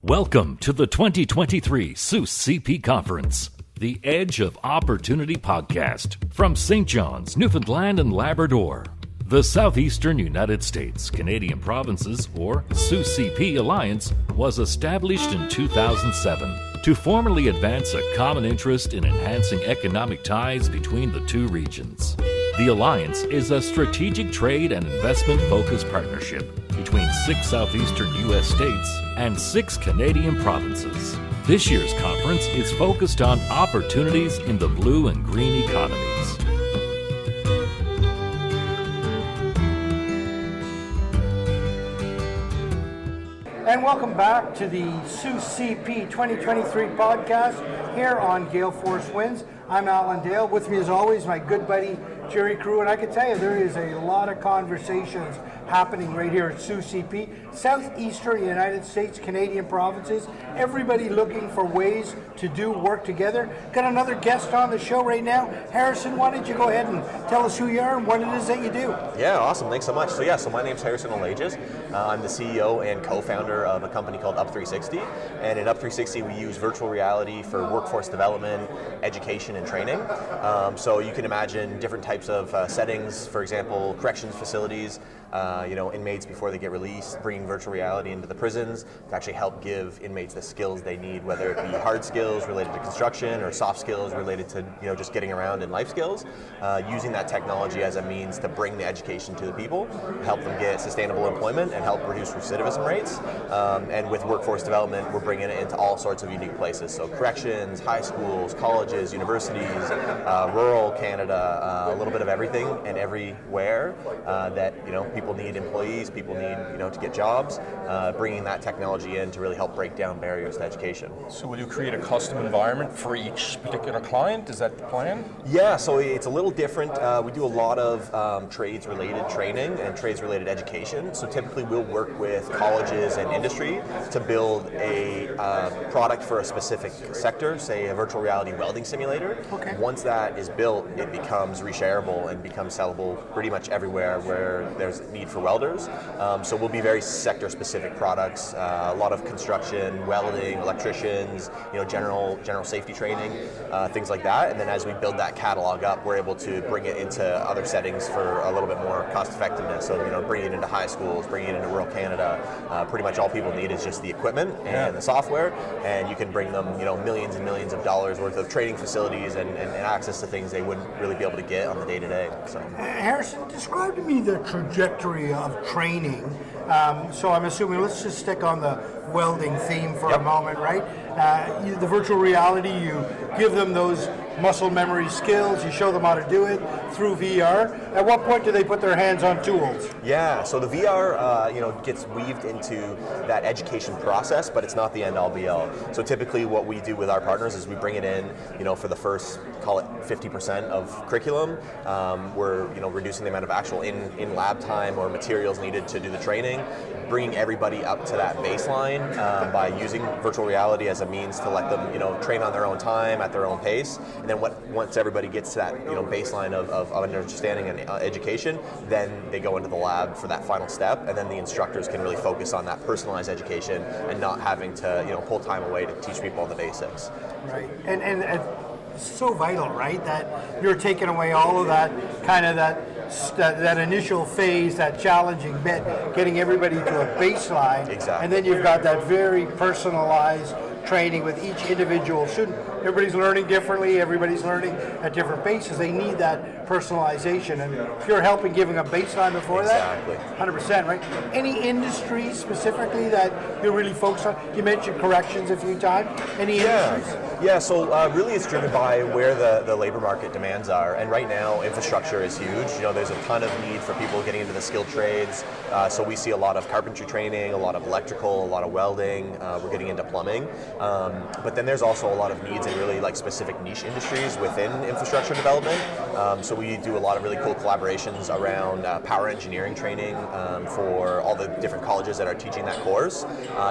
Welcome to the 2023 SUS CP Conference, the Edge of Opportunity podcast from St. John's, Newfoundland and Labrador. The Southeastern United States Canadian Provinces, or SUS CP Alliance, was established in 2007 to formally advance a common interest in enhancing economic ties between the two regions. The Alliance is a strategic trade and investment-focused partnership between 6 southeastern U.S. states and 6 Canadian provinces. This year's conference is focused on opportunities in the blue and green economies. And welcome back to the SUS CP 2023 podcast here on Gale Force Winds. I'm Alan Dale. With me as always, my good buddy Jerry Crew, and I can tell you there is a lot of conversations happening right here at SUS CP. Southeastern United States, Canadian provinces, everybody looking for ways to do work together. Got another guest on the show right now. Harrison, why don't you go ahead and tell us who you are and what it is that you do? Yeah, awesome. Thanks so much. So my name's Harrison Olajos. I'm the CEO and co-founder of a company called Up360. And in Up360, we use virtual reality for workforce development, education, and training. So you can imagine different types of settings, for example, corrections facilities, inmates before they get released, bringing virtual reality into the prisons to actually help give inmates the skills they need, whether it be hard skills related to construction or soft skills related to just getting around and life skills, using that technology as a means to bring the education to the people, help them get sustainable employment and help reduce recidivism rates. And with workforce development, we're bringing it into all sorts of unique places. So corrections, high schools, colleges, universities, rural Canada, a little bit of everything and everywhere that people need employees, people need to get jobs, bringing that technology in to really help break down barriers to education. So will you create a custom environment for each particular client? Is that the plan? Yeah, so it's a little different. We do a lot of trades-related training and trades-related education. So typically we'll work with colleges and industry to build a product for a specific sector, say a virtual reality welding simulator. Okay. Once that is built, it becomes reshareable and becomes sellable pretty much everywhere where there's need for welders. So we'll be very sector-specific products, a lot of construction, welding, electricians, general safety training, things like that. And then as we build that catalog up, we're able to bring it into other settings for a little bit more cost-effectiveness. So bringing it into high schools, bringing it into rural Canada. Pretty much all people need is just the equipment and the software, and you can bring them millions and millions of dollars worth of training facilities and access to things they wouldn't really be able to get on the day-to-day. So Harrison, describe to me the trajectory of training. So I'm assuming, let's just stick on the welding theme for a moment, right? The virtual reality, you give them those muscle memory skills, you show them how to do it through VR. At what point do they put their hands on tools? Yeah, so the VR, gets weaved into that education process, but it's not the end-all be-all. So typically what we do with our partners is we bring it in, for the first, call it 50% of curriculum. We're, reducing the amount of actual in-lab time or materials needed to do the training, bringing everybody up to that baseline by using virtual reality as a means to let them, train on their own time at their own pace. And then once everybody gets to that, baseline of understanding and education, then they go into the lab for that final step, and then the instructors can really focus on that personalized education and not having to, pull time away to teach people the basics. Right, and it's so vital, right, that you're taking away all of that kind of that initial phase, that challenging bit, getting everybody to a baseline. Exactly. And then you've got that very personalized training with each individual student. Everybody's learning differently, everybody's learning at different paces. They need that personalization, and if you're helping giving a baseline before exactly. that, 100%, right? Any industry specifically that you really focus on? You mentioned corrections a few times. Any industries? Yeah, so really it's driven by where the labor market demands are, and right now infrastructure is huge. There's a ton of need for people getting into the skilled trades, so we see a lot of carpentry training, a lot of electrical, a lot of welding, we're getting into plumbing, but then there's also a lot of needs in really specific niche industries within infrastructure development. So we do a lot of really cool collaborations around power engineering training for all the different colleges that are teaching that course.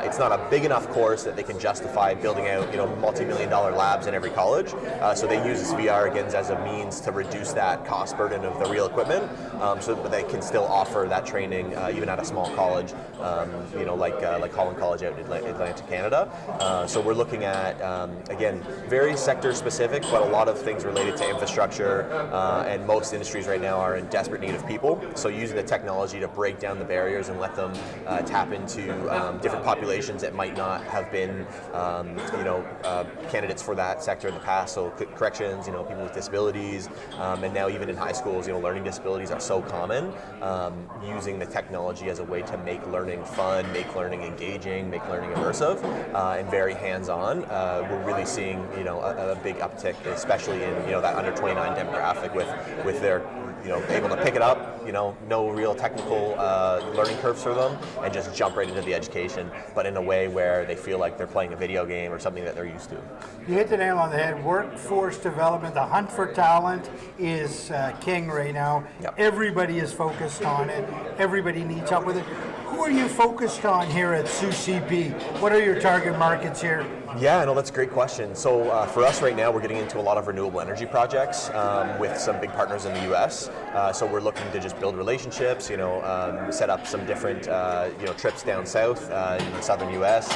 It's not a big enough course that they can justify building out multi-million-dollar labs in every college. So they use this VR again as a means to reduce that cost burden of the real equipment content, so that they can still offer that training even at a small college, like Holland College out in Atlantic Canada. So we're looking at, again, very sector specific, but a lot of things related to infrastructure, and most industries right now are in desperate need of people. So using the technology to break down the barriers and let them tap into different populations that might not have been, candidates for that sector in the past. So corrections, people with disabilities, and now even in high schools, learning disabilities are so common. Using the technology as a way to make learning fun, make learning engaging, make learning immersive, and very hands-on. We're really seeing, a big uptick, especially in, that under 29 demographic with their, able to pick it up, no real technical learning curves for them, and just jump right into the education, but in a way where they feel like they're playing a video game or something that they're used to. You hit the nail on the head. Workforce development, the hunt for talent is king right now. Yep. Everybody is focused on it. Everybody needs help with it. Who are you focused on here at SUCP? What are your target markets here? Yeah, no, that's a great question. So for us right now, we're getting into a lot of renewable energy projects with some big partners in the US. So we're looking to just build relationships, set up some different, trips down south in the southern US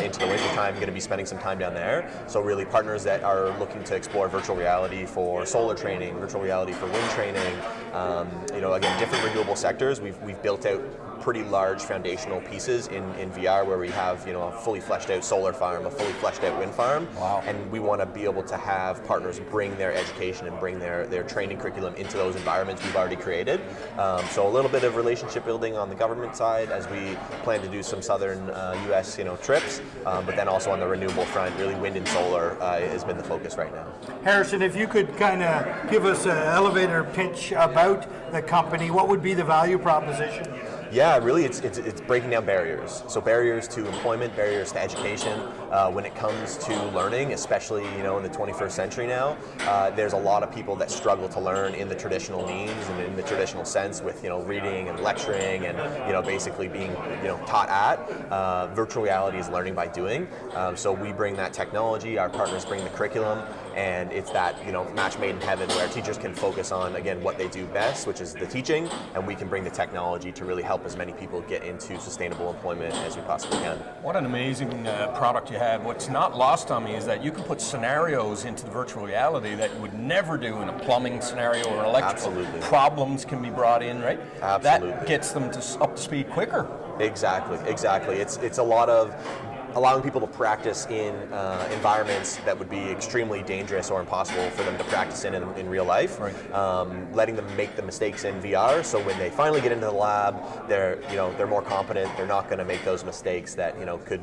into the wintertime. Going to be spending some time down there. So really partners that are looking to explore virtual reality for solar training, virtual reality for wind training, again, different renewable sectors. We've built out pretty large foundational pieces in VR where we have a fully fleshed out solar farm, a fully fleshed out wind farm. Wow. And we want to be able to have partners bring their education and bring their training curriculum into those environments we've already created. So a little bit of relationship building on the government side as we plan to do some southern US trips, but then also on the renewable front, really wind and solar has been the focus right now. Harrison, if you could kind of give us an elevator pitch about the company, what would be the value proposition? Yeah, really, it's breaking down barriers. So barriers to employment, barriers to education. When it comes to learning, especially in the 21st century now, there's a lot of people that struggle to learn in the traditional means and in the traditional sense with reading and lecturing and basically being taught at. Virtual reality is learning by doing. So we bring that technology. Our partners bring the curriculum. And it's that match made in heaven where teachers can focus on, again, what they do best, which is the teaching, and we can bring the technology to really help as many people get into sustainable employment as we possibly can. What an amazing product you have. What's not lost on me is that you can put scenarios into the virtual reality that you would never do in a plumbing scenario or electrical. Absolutely. Problems can be brought in, right? Absolutely. That gets them up to speed quicker. Exactly. It's a lot of allowing people to practice in environments that would be extremely dangerous or impossible for them to practice in real life. Right. Letting them make the mistakes in VR, so when they finally get into the lab, they're more competent. They're not going to make those mistakes that could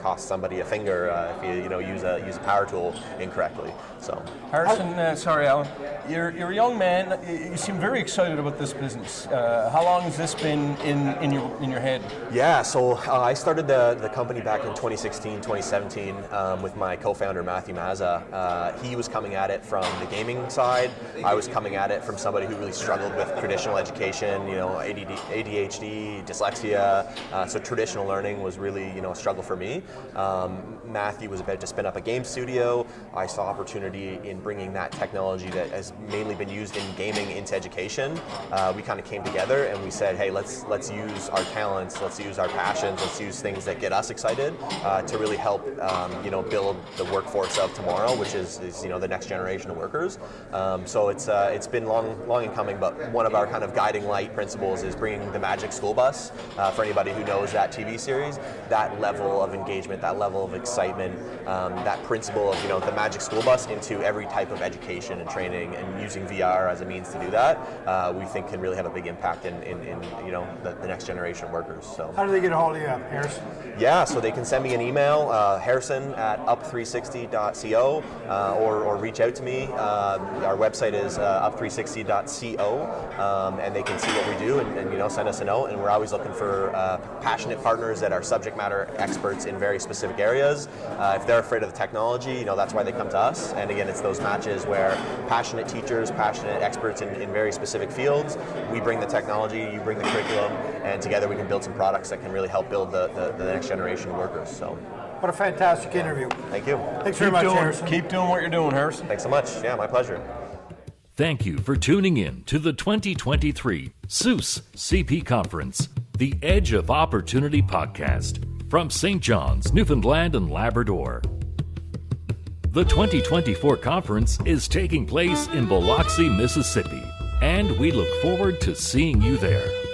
cost somebody a finger if you use a power tool incorrectly. So Harrison, sorry, Alan, you're a young man. You seem very excited about this business. How long has this been in your head? Yeah, so I started the company back in 2016, 2017 with my co-founder Matthew Mazza. He was coming at it from the gaming side. I was coming at it from somebody who really struggled with traditional education, ADHD, dyslexia. So traditional learning was really a struggle for me. Matthew was about to spin up a game studio. I saw opportunity in bringing that technology that has mainly been used in gaming into education. We kind of came together and we said, hey, let's use our talents, let's use our passions, let's use things that get us excited to really help build the workforce of tomorrow, which is the next generation of workers. So it's been long in coming, but one of our kind of guiding light principles is bringing the Magic School Bus. For anybody who knows that TV series, that level of engagement, that level of excitement, that principle of the Magic School Bus into every type of education and training, and using VR as a means to do that, we think can really have a big impact in the next generation of workers. So how do they get a hold of you, Harrison? Yeah, so they can send me an email, harrison@up360.co, or reach out to me. Our website is up360.co, and they can see what we do and send us a note. And we're always looking for passionate partners that are subject matter experts in very specific areas. If they're afraid of the technology, that's why they come to us. And again, it's those matches where passionate teachers, passionate experts in very specific fields, we bring the technology, you bring the curriculum, and together we can build some products that can really help build the next generation of workers. So, what a fantastic interview. Thank you. Thanks very much, Harrison. Keep doing what you're doing, Harrison. Thanks so much. Yeah, my pleasure. Thank you for tuning in to the 2023 SUSE CP Conference, the Edge of Opportunity podcast from St. John's, Newfoundland and Labrador. The 2024 conference is taking place in Biloxi, Mississippi, and we look forward to seeing you there.